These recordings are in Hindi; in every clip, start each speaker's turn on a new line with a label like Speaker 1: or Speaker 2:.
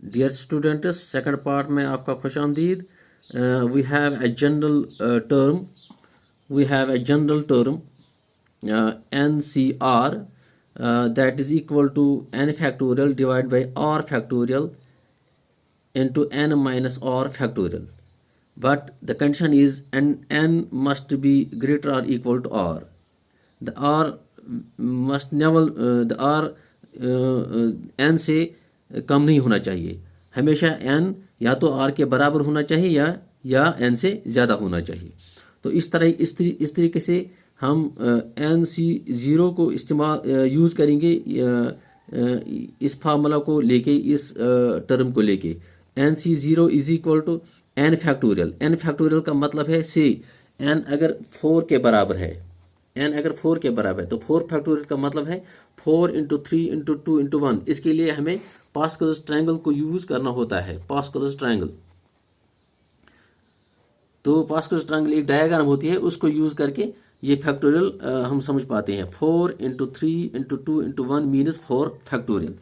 Speaker 1: डियर स्टूडेंट्स, सेकंड पार्ट में आपका खुशामदीद। We have a general term NCR that is equal to n factorial divided by r factorial into n minus r factorial, but the condition is n must be greater or equal to r. The r must never the r n से कम नहीं होना चाहिए। हमेशा n या तो r के बराबर होना चाहिए या n से ज़्यादा होना चाहिए। तो इस तरीके से हम NC0 को इस्तेमाल यूज़ करेंगे इस फार्मूला को लेके, इस टर्म को लेके। NC0 is equal to n factorial. n factorial का मतलब है से n अगर 4 के बराबर है, n अगर 4 के बराबर है तो 4 फैक्टोरियल का मतलब है 4 इंटू 3 इंटू 2 इंटू 1। इसके लिए हमें पास्कल्स ट्रायंगल को यूज़ करना होता है, पास्कल्स ट्रायंगल। तो पास्कल्स ट्रायंगल एक डायग्राम होती है, उसको यूज़ करके ये फैक्टोरियल हम समझ पाते हैं। 4 इंटू 3 इंटू 2 इंटू 1 मीनस 4 फैक्टोरियल।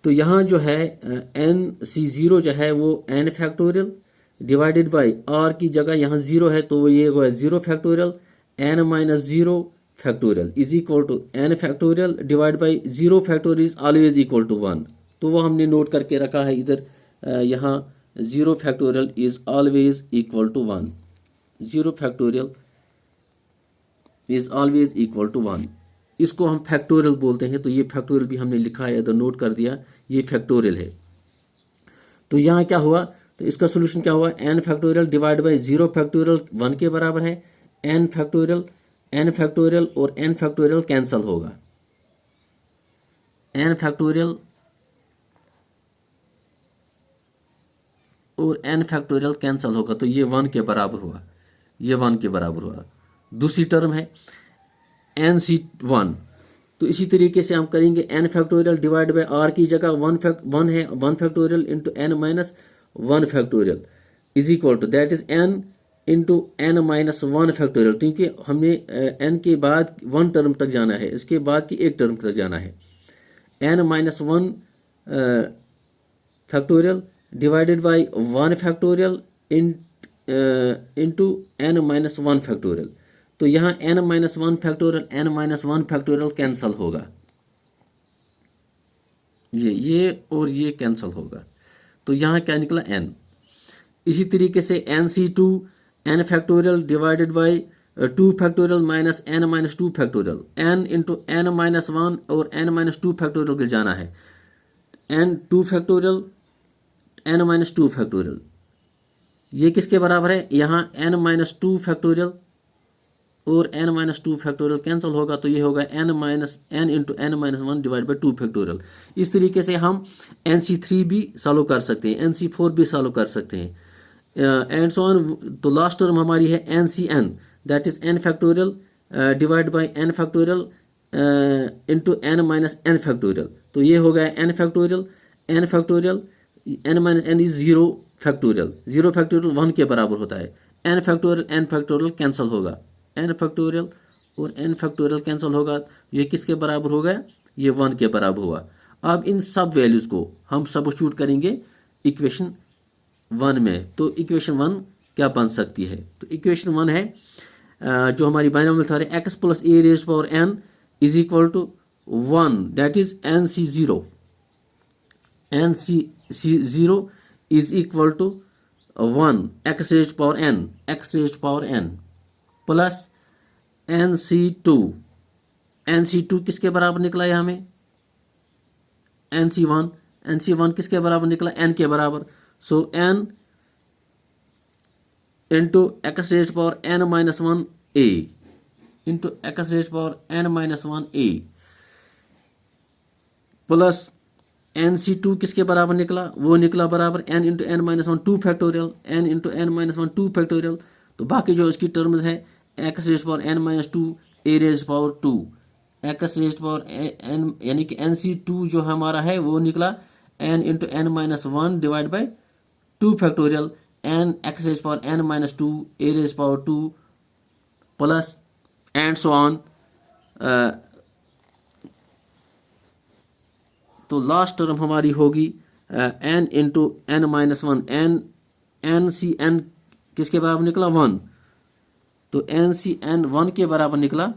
Speaker 1: तो यहाँ जो है NC0 जो है वो n factorial divided by r की जगह यहाँ 0 है तो ये होगा 0 factorial, n minus 0 factorial is equal to n factorial divide by 0 factorial is always equal to 1। तो वो हमने नोट करके रखा है इधर, यहाँ 0 factorial is always equal to 1। 0 factorial is always equal to 1। इसको हम फैक्टोरियल बोलते हैं। तो ये फैक्टोरियल भी हमने लिखा है, इधर नोट कर दिया, ये फैक्टोरियल है। तो यहाँ क्या हुआ, तो इसका सोल्यूशन क्या हुआ, n factorial divide by 0 factorial 1 के बराबर है। n फैक्टोरियल और n फैक्टोरियल कैंसिल होगा, n फैक्टोरियल और n फैक्टोरियल कैंसिल होगा तो ये 1 के बराबर हुआ, ये 1 के बराबर हुआ। दूसरी टर्म है NC1। तो इसी तरीके से हम करेंगे n factorial divide by r की जगह 1 है 1 factorial into n minus 1 factorial is equal to that is n into n minus 1 factorial, क्योंकि हमने n के बाद 1 टर्म तक जाना है, इसके बाद की एक टर्म तक जाना है। n minus 1 factorial divided by 1 factorial into n minus 1 factorial. तो यहाँ n minus 1 factorial n minus 1 factorial cancel होगा, ये और ये कैंसिल होगा। तो यहाँ क्या निकला n। इसी तरीके से NC2 n factorial divided by 2 factorial minus n minus 2 factorial, n into n minus 1 और n माइनस 2 फैक्टोरियल के जाना है। n 2 factorial n minus 2 factorial ये किसके बराबर है, यहाँ n माइनस 2 फैक्टोरियल और n माइनस 2 फैक्टोरियल कैंसिल होगा तो ये होगा n into n minus 1 divide by 2 factorial. इस तरीके से हम NC3 भी सॉल्व कर सकते हैं, NC4 भी सॉल्व कर सकते हैं एंड सो ऑन। तो लास्ट टर्म हमारी है NCN that is n factorial divide by n factorial into n minus n factorial. तो ये हो गया n factorial n minus n is 0 factorial, 0 factorial 1 के बराबर होता है। n फैक्टोरियल कैंसिल होगा, n फैक्टोरियल और n फैक्टोरियल कैंसिल होगा, ये किसके बराबर हो गया, ये 1 के बराबर हुआ। अब इन सब वैल्यूज़ को हम सब्स्टिट्यूट करेंगे इक्वेशन 1 में। तो इक्वेशन 1 क्या बन सकती है, तो इक्वेशन 1 है जो हमारी बाइनोमियल थ्योरम है x plus a raised power n is equal to 1 that is NC0 is equal to 1 x raised power n plus NC2 किसके बराबर निकला है हमें, NC1 किसके बराबर निकला, n के बराबर। सो n into x raised power n minus 1 a into x raised power n minus 1 a plus NC2 किसके बराबर निकला, वो निकला बराबर n into n minus 1 2 factorial, n into n minus 1 2 factorial. तो बाकी जो इसकी टर्म्स है x raised power n minus 2 a raised power 2, x raised power n यानी कि NC2 जो हमारा है वो निकला n into n minus 1 divide by 2 factorial n x raised power n minus 2 a raised power 2 plus and so on. तो लास्ट टर्म हमारी होगी N into N minus one, N C N किसके बराबर निकला 1, तो एन सी एन 1 के बराबर निकला